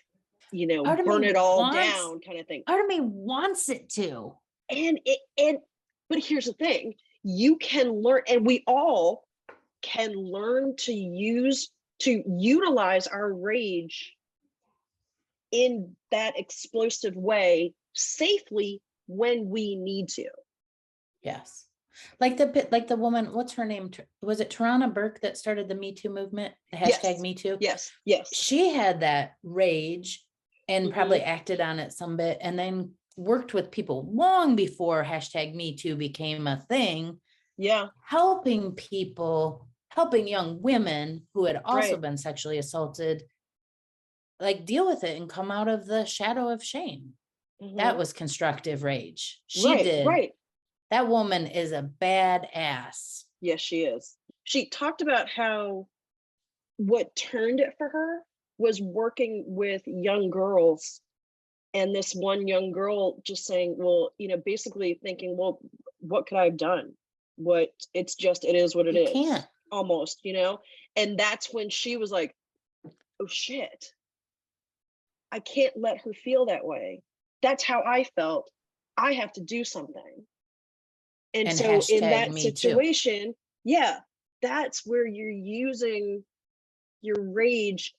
burn it all down kind of thing. Part of me wants it to. But here's the thing, you can learn, and we all can learn to utilize our rage in that explosive way safely when we need to. Yes. Like the woman, what's her name? Was it Tarana Burke that started the Me Too movement? The hashtag Me Too? Yes. She had that rage and probably acted on it some bit, and then worked with people long before hashtag Me Too became a thing. Yeah. Helping young women who had also been sexually assaulted, like deal with it and come out of the shadow of shame. That was constructive rage. She did. Right. That woman is a badass. Yes, she is. She talked about how what turned it for her was working with young girls. And this one young girl just saying, well, basically thinking, well, what could I have done? It is what it is. You can't. Almost, and that's when she was like, oh shit, I can't let her feel that way. That's how I felt. I have to do something. And so in that situation, that's where you're using your rage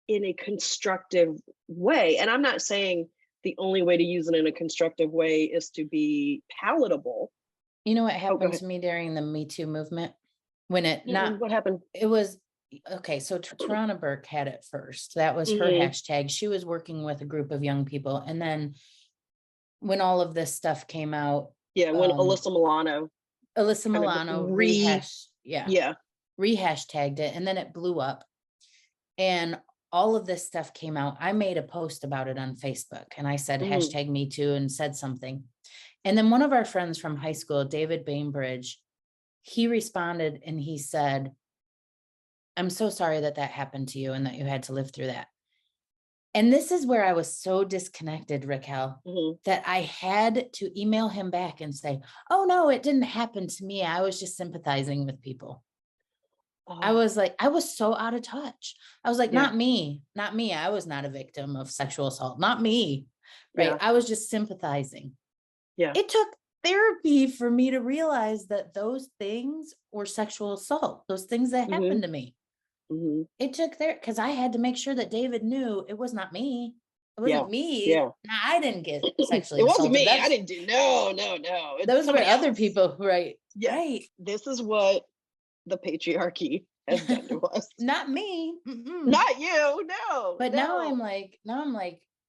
in a constructive way. And I'm not saying the only way to use it in a constructive way is to be palatable. You know what happened to me during the Me Too movement? What happened? It was, okay, so Tarana Burke had it first. That was her hashtag. She was working with a group of young people. And then when all of this stuff came out. Yeah, when Alyssa Milano rehashtagged it, and then it blew up. And all of this stuff came out. I made a post about it on Facebook, and I said hashtag Me Too and said something. And then one of our friends from high school, David Bainbridge, he responded and he said, I'm so sorry that happened to you and that you had to live through that. And this is where I was so disconnected, Raquel, that I had to email him back and say, oh, no, it didn't happen to me. I was just sympathizing with people. I was so out of touch. I was like, not me. I was not a victim of sexual assault. Not me. Right. Yeah. I was just sympathizing. Yeah. It took therapy for me to realize that those things were sexual assault, those things that happened to me. It took because I had to make sure that David knew it was not me. It wasn't me. Yeah. Nah, I didn't get sexually assaulted. It wasn't me. I didn't do no. Those were other people, right? Yeah. Right. This is what the patriarchy has done to us. Not me. Not you. No. But now I'm like,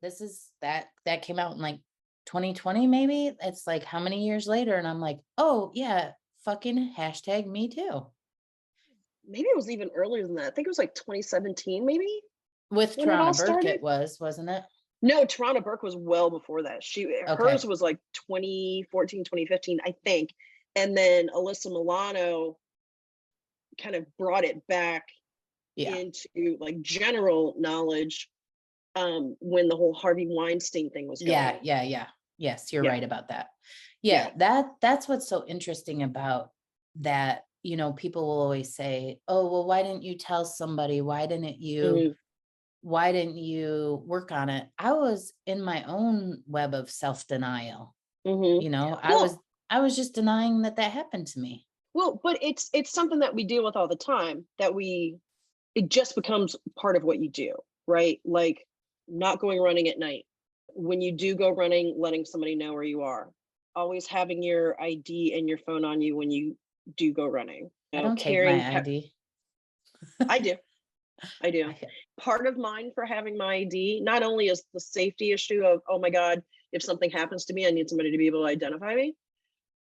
this is that came out in like 2020, maybe. It's like how many years later? And I'm like, oh yeah, fucking hashtag Me Too. Maybe it was even earlier than that. I think it was like 2017, maybe. With Tarana Burke, it wasn't it? No, Tarana Burke was well before that. Hers was like 2014, 2015, I think. And then Alyssa Milano kind of brought it back into like general knowledge when the whole Harvey Weinstein thing was going on. Yeah. Yes, you're right about that. Yeah, that's what's so interesting about that. People will always say, oh, well, why didn't you tell somebody? Why didn't you work on it? I was in my own web of self-denial. I was just denying that happened to me. Well, but it's something that we deal with all the time, it just becomes part of what you do, right? Like not going running at night. When you do go running, letting somebody know where you are. Always having your ID and your phone on you when you do go running. I don't take my ID. I do. Part of mine for having my ID, not only is the safety issue of, oh my God, if something happens to me, I need somebody to be able to identify me.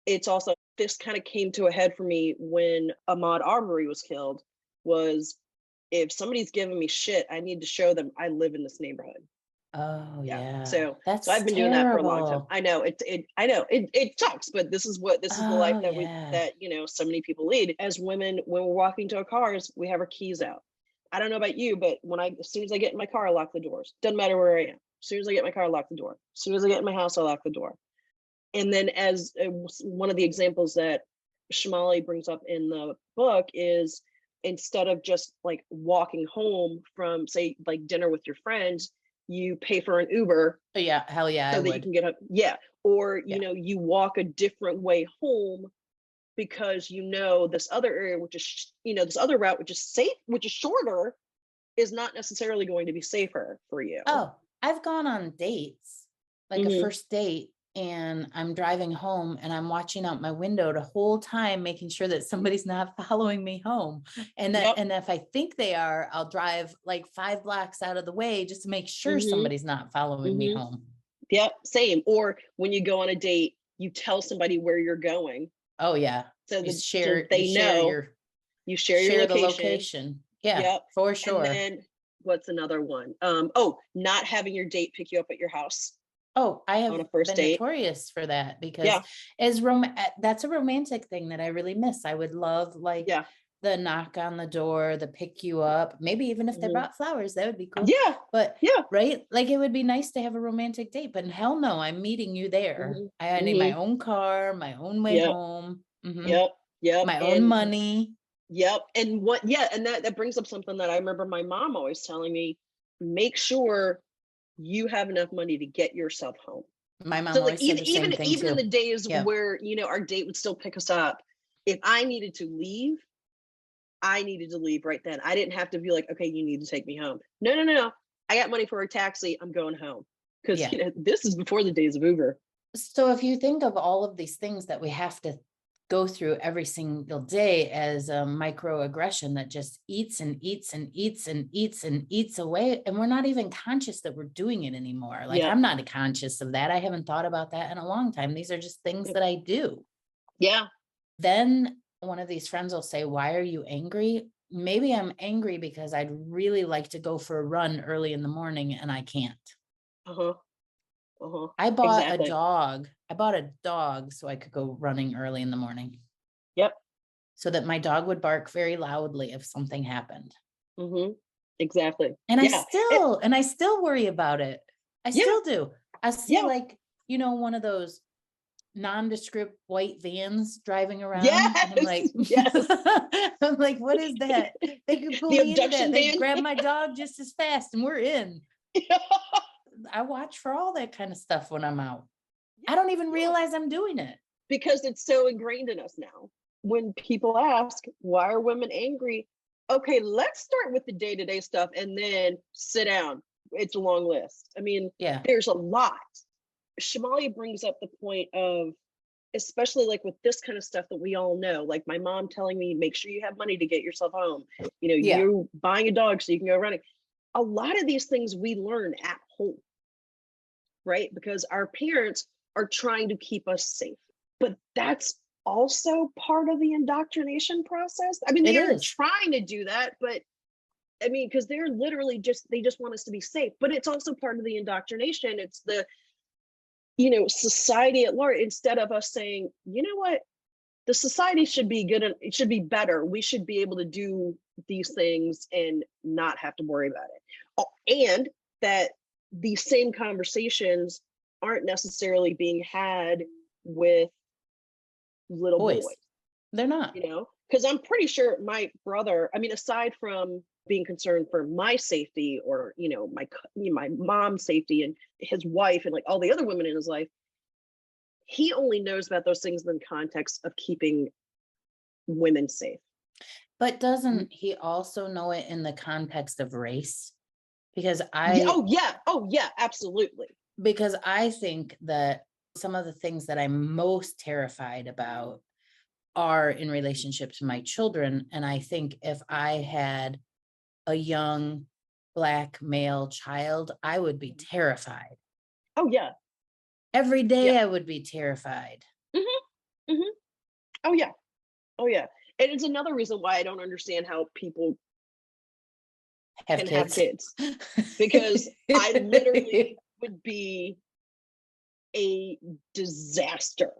It's also, this kind of came to a head for me when Ahmaud Arbery was killed, was if somebody's giving me shit, I need to show them I live in this neighborhood. Oh yeah. So I've been doing that for a long time. I know it sucks, but this is the life that so many people lead. As women, when we're walking to our cars, we have our keys out. I don't know about you, but as soon as I get in my car, I lock the doors. Doesn't matter where I am. As soon as I get in my car, I lock the door. As soon as I get in my house, I lock the door. And then as one of the examples that Chemaly brings up in the book is, instead of just like walking home from, say, like dinner with your friends, you pay for an Uber. Oh yeah, hell yeah, so I that you would. can get up. Yeah. Or, Yeah. you walk a different way home because this other area, which is, this other route, which is safe, which is shorter, is not necessarily going to be safer for you. Oh, I've gone on dates, like a first date, and I'm driving home and I'm watching out my window the whole time, making sure that somebody's not following me home. And and if I think they are, I'll drive like 5 blocks out of the way just to make sure somebody's not following me home. Yep, same. Or when you go on a date, you tell somebody where you're going. Oh yeah. So You that share, they know. You share your the location. location. Yeah, Yep. for sure. And then what's another one? Not having your date pick you up at your house. Oh, I have on a first been date. notorious for that, because that's a romantic thing that I really miss. I would love the knock on the door, the pick you up, maybe even if they brought flowers, that would be cool. Yeah. But right, like it would be nice to have a romantic date, but hell no, I'm meeting you there. I need my own car, my own way home. Yep. My own money. Yep. And that brings up something that I remember my mom always telling me: make sure you have enough money to get yourself home. My mom So like always said the same thing even too. in the days where, our date would still pick us up, if I needed to leave, I needed to leave right then. I didn't have to be like, okay, you need to take me home. No. I got money for a taxi. I'm going home. Because this is before the days of Uber. So if you think of all of these things that we have to go through every single day as a microaggression that just eats and eats and eats and eats and eats away, and we're not even conscious that we're doing it anymore. Like I'm not conscious of that. I haven't thought about that in a long time. These are just things that I do. Yeah. Then one of these friends will say, why are you angry? Maybe I'm angry because I'd really like to go for a run early in the morning and I can't. I bought a dog. I bought a dog so I could go running early in the morning. Yep. So that my dog would bark very loudly if something happened. Exactly. And I still worry about it. I still do. I see one of those nondescript white vans driving around. Yes. And I'm like, I'm like, what is that? They could pull me into that. They grab my dog just as fast and we're in. I watch for all that kind of stuff when I'm out. I don't even realize I'm doing it. Because it's so ingrained in us now. When people ask, why are women angry? Okay, let's start with the day-to-day stuff and then sit down. It's a long list. I mean, there's a lot. Chemaly brings up the point of, especially like with this kind of stuff that we all know, like my mom telling me, make sure you have money to get yourself home. You buying a dog so you can go running. A lot of these things we learn at home, right? Because our parents are trying to keep us safe. But that's also part of the indoctrination process. I mean, they're trying to do that, but I mean, because they're literally they just want us to be safe. But it's also part of the indoctrination. It's the, society at large. Instead of us saying, you know what, the society should be good and it should be better. We should be able to do these things and not have to worry about it. And that these same conversations aren't necessarily being had with little boys. They're not. Because I'm pretty sure my brother, I mean, aside from being concerned for my safety or, my mom's safety and his wife and like all the other women in his life, he only knows about those things in the context of keeping women safe. But doesn't he also know it in the context of race? Because Oh yeah, absolutely. Because I think that some of the things that I'm most terrified about are in relationship to my children. And I think if I had a young Black male child, I would be terrified. Oh yeah. Every day I would be terrified. Oh yeah. And it's another reason why I don't understand how people can have kids. Because I literally would be a disaster.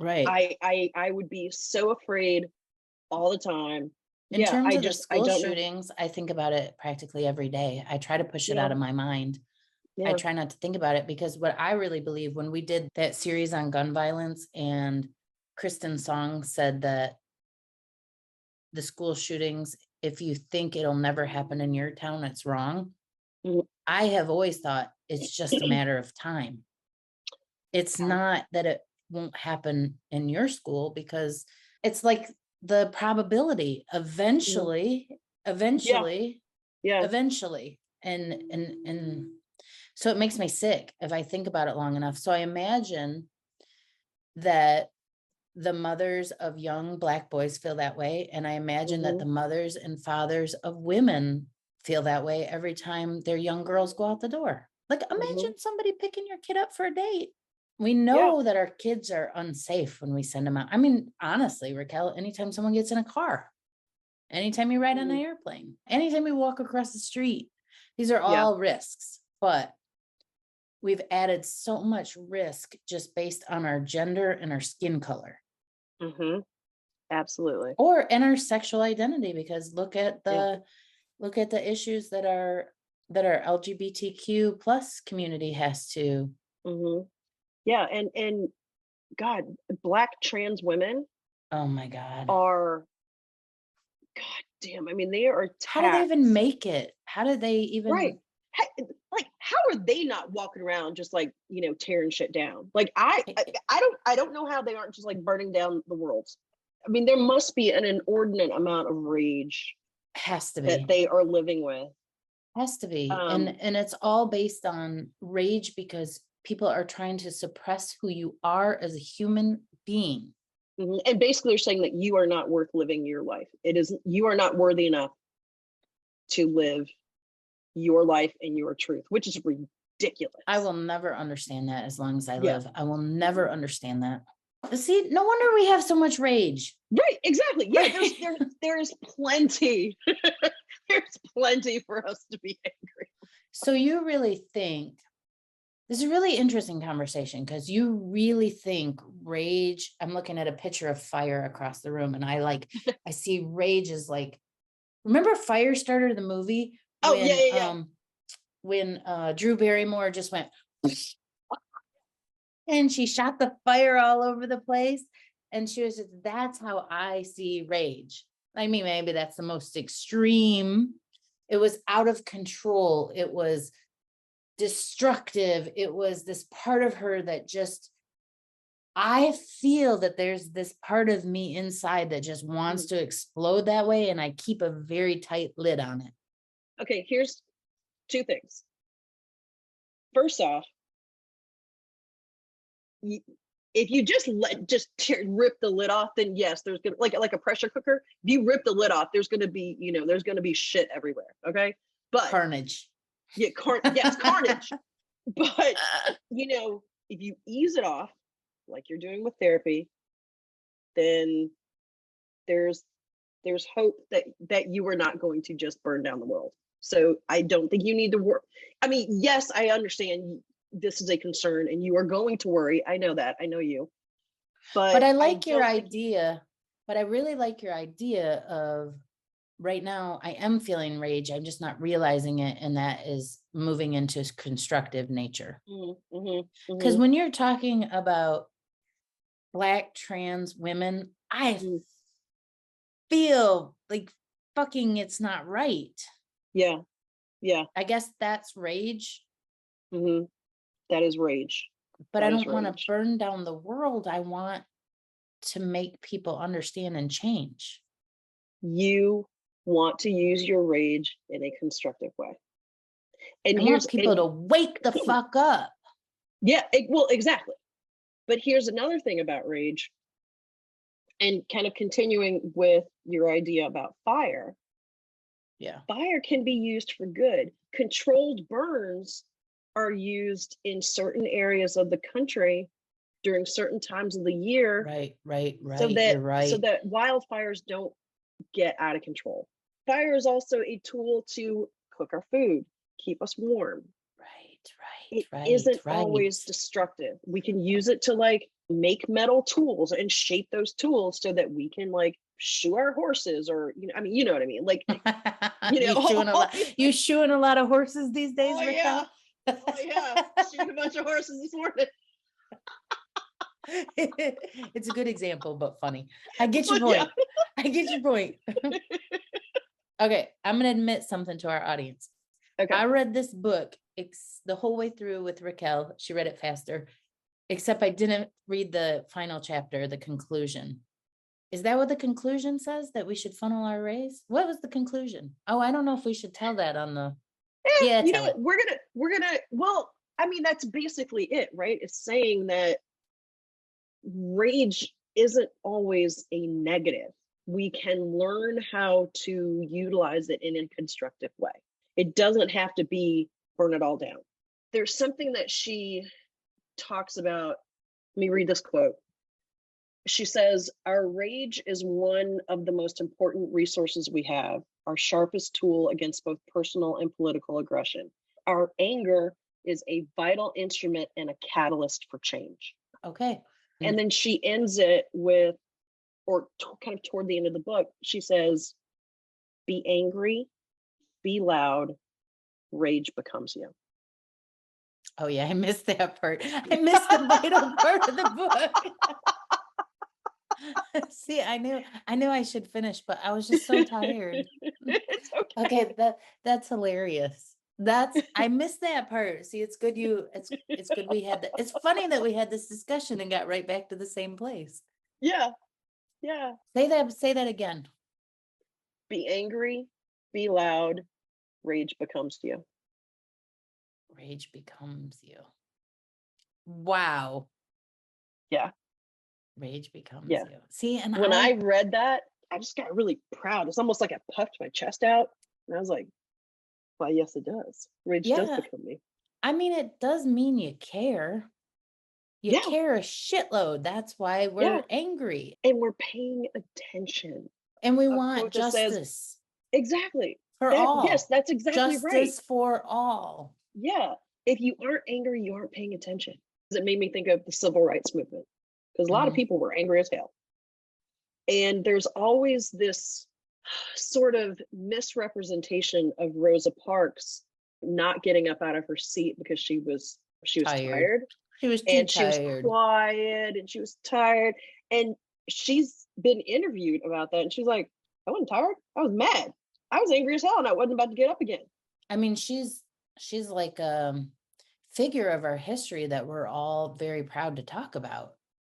Right. I would be so afraid all the time. In terms of the school shootings, I think about it practically every day. I try to push it out of my mind. I try not to think about it, because what I really believe, when we did that series on gun violence and Kristen Song said that the school shootings, if you think it'll never happen in your town, it's wrong. Mhm. I have always thought it's just a matter of time. It's not that it won't happen in your school, because it's like the probability eventually, Yeah. Yeah. eventually. And so it makes me sick if I think about it long enough. So I imagine that the mothers of young Black boys feel that way. And I imagine that the mothers and fathers of women feel that way every time their young girls go out the door. Like, imagine somebody picking your kid up for a date. We Yeah. know that our kids are unsafe when we send them out. I mean, honestly, Raquel, anytime someone gets in a car, anytime you ride on an airplane, anytime you walk across the street, these are Yeah. all risks. But we've added so much risk just based on our gender and our skin color. Absolutely. Or in our sexual identity, because look at the issues that our LGBTQ plus community has to. Yeah, and God, Black trans women Oh my God. are, God damn, I mean, they are How do they even taxed. make it? How do they Right. even? Like, how are they not walking around just like, tearing shit down? Like, I don't know how they aren't just like burning down the world. I mean, there must be an inordinate amount of rage Has to that be. they are living with. Has to be. Um, And it's all based on rage, because people are trying to suppress who you are as a human being. and basically they're saying that you are not worth living your life. You are not worthy enough to live your life and your truth, which is ridiculous. I will never understand that as long as I Yeah. live. I will never understand that. See, no wonder we have so much rage. Right, exactly. Yeah, Right. there's plenty. There's plenty for us to be angry. So you really think this is a really interesting conversation, because you really think rage. I'm looking at a picture of fire across the room, and I see rage as like, remember Firestarter, the movie, Oh, yeah. when Drew Barrymore just went and she shot the fire all over the place. And she was just, that's how I see rage. I mean, maybe that's the most extreme. It was out of control. It was destructive. It was this part of her that just, I feel that there's this part of me inside that just wants to explode that way. And I keep a very tight lid on it. Okay, here's two things. First off, if you just rip the lid off, then yes, there's gonna like a pressure cooker. If you rip the lid off, there's gonna be there's gonna be shit everywhere. Okay, but Carnage. yeah, yes, carnage. But if you ease it off, like you're doing with therapy, then there's hope that you are not going to just burn down the world. So I don't think you need to worry. I mean, yes, I understand this is a concern and you are going to worry. I know that. I know you. But I like I your don't think idea. But I really like your idea of, right now, I am feeling rage. I'm just not realizing it. And that is moving into constructive nature. Because when you're talking about Black trans women, I feel like fucking it's not right. Yeah. I guess that's rage. That is rage. But I don't want to burn down the world. I want to make people understand and change. You want to use your rage in a constructive way. And I want people to wake the fuck up. Yeah, well, exactly. But here's another thing about rage, and kind of continuing with your idea about fire. Yeah. Fire can be used for good. Controlled burns are used in certain areas of the country during certain times of the year. Right. So that, You're right. so that wildfires don't get out of control. Fire is also a tool to cook our food, keep us warm. It isn't always destructive. We can use it to like make metal tools and shape those tools so that we can like shoe our horses, or I mean, you know what I mean? Like you shoeing a lot of horses these days, oh, Raquel? Oh yeah, shoot a bunch of horses this morning. It's a good example, but funny. I get your But yeah. point. I get your point. Okay, I'm going to admit something to our audience. Okay. I read this book the whole way through with Raquel. She read it faster, except I didn't read the final chapter, the conclusion. Is that what the conclusion says? That we should funnel our raise? What was the conclusion? Oh, I don't know if we should tell that on the. Yeah, You tell know, it. we're gonna. Well, I mean, that's basically it, right? It's saying that rage isn't always a negative. We can learn how to utilize it in a constructive way. It doesn't have to be burn it all down. There's something that she talks about. Let me read this quote. She says, "Our rage is one of the most important resources we have, our sharpest tool against both personal and political aggression. Our anger is a vital instrument and a catalyst for change." Okay. And then she ends it with, or kind of toward the end of the book, she says, "Be angry, be loud, rage becomes you." Oh yeah, I missed that part. I missed the vital part of the book. See, I knew I should finish, but I was just so tired. It's okay. Okay, that's hilarious. I missed that part. See, it's good it's good we had that. It's funny that we had this discussion and got right back to the same place. Yeah, yeah. Say that again. Be angry, be loud, rage becomes you. Rage becomes you. Wow. Yeah, Rage becomes yeah. you. See, and When I read that, I just got really proud. It's almost like I puffed my chest out. And I was like, "Why, yes, it does. Rage does yeah, become me." I mean, it does mean you care. You Yeah, care a shitload. That's why yeah. we're angry. And we're paying attention. And we A want quote that says, justice exactly. for That, yes, all. that's exactly right. Justice for all. Yeah. If you aren't angry, you aren't paying attention. It made me think of the civil rights movement because a lot of Mhm. people were angry as hell. And there's always this sort of misrepresentation of Rosa Parks not getting up out of her seat because she was Tired. tired, She was too and she was tired. quiet and she was tired. And she's been interviewed about that, and she's like, "I wasn't tired. I was mad. I was angry as hell, and I wasn't about to get up again." I mean, she's like a figure of our history that we're all very proud to talk about.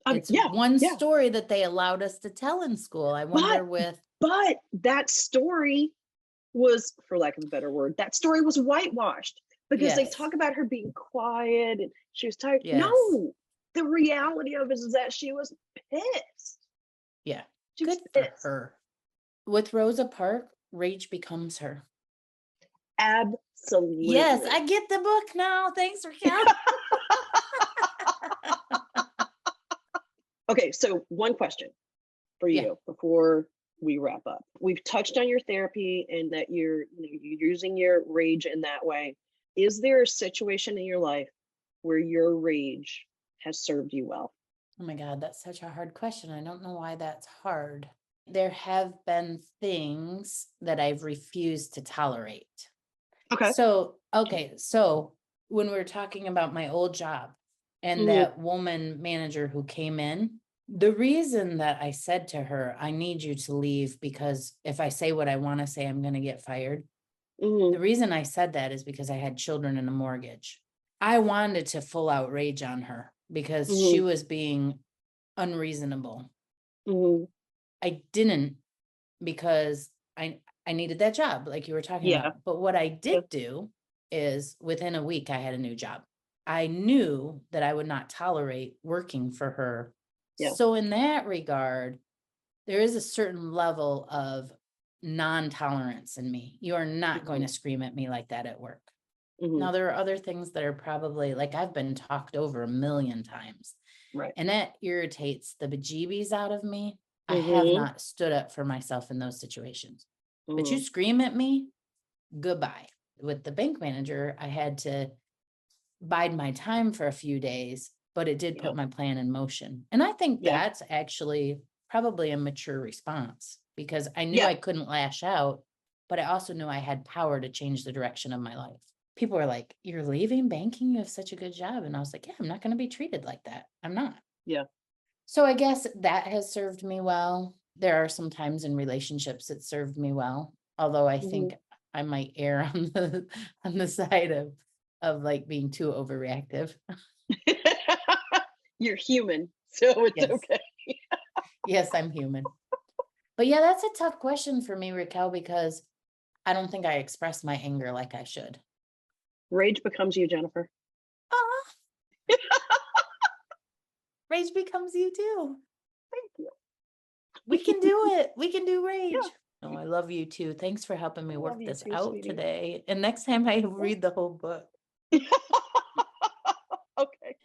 It's Yeah, one yeah. story that they allowed us to tell in school. I But wonder with that story was, for lack of a better word, that story was whitewashed because they yes, talk about her being quiet and she was tired. yes, No, the reality of it is that she was pissed. yeah. She was Good for pissed. her. With Rosa Parks, rage becomes her. Absolutely. Yes, I get the book now. Thanks, Raquel. Okay, so one question for Yeah. you before we wrap up. We've touched on your therapy and that you're using your rage in that way. Is there a situation in your life where your rage has served you well? Oh my God, that's such a hard question. I don't know why that's hard. There have been things that I've refused to tolerate. Okay. Okay, so when we were talking about my old job and Mhm, that woman manager who came in, the reason that I said to her, I need you to leave because if I say what I want to say, I'm going to get fired. mhm, The reason I said that is because I had children and a mortgage. I wanted to full out rage on her because she mhm, was being unreasonable. mhm. I didn't because I needed that job like you were talking Yeah, about. But what I yeah, did do is within a week I had a new job. I knew that I would not tolerate working for her. yeah. So in that regard, there is a certain level of non-tolerance in me. You are not going Mhm, to scream at me like that at work. mhm. Now, there are other things that are probably like I've been talked over a million times, Right. and that irritates the bejeebies out of me. I have Mhm, not stood up for myself in those situations. But you mhm. scream at me, goodbye. With the bank manager, I had to bide my time for a few days, but it did Yeah, put my plan in motion. And I think yeah, that's actually probably a mature response because I knew yeah. I couldn't lash out, but I also knew I had power to change the direction of my life. people were like, "You're leaving banking? You have such a good job." And I was like, "Yeah, I'm not going to be treated like that. I'm not." Yeah. So I guess that has served me well. There are some times in relationships that served me well, although I think I might err on the side of like being too overreactive. You're human, so it's Yes. okay. Yes, I'm human. But yeah, that's a tough question for me, Raquel, because I don't think I express my anger like I should. Rage becomes you, Jennifer. Ah, rage becomes you too. Thank you. We can do it. We can do Yeah. rage. Oh, I love you too. Thanks for helping me I love work you this too, out sweetie. today. And next time I read the whole book. Okay.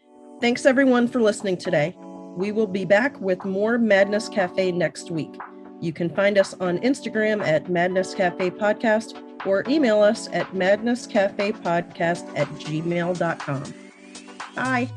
Thanks everyone for listening today. We will be back with more Madness Cafe next week. You can find us on Instagram at Madness Cafe Podcast or email us at madnesscafepodcast@gmail.com. Bye.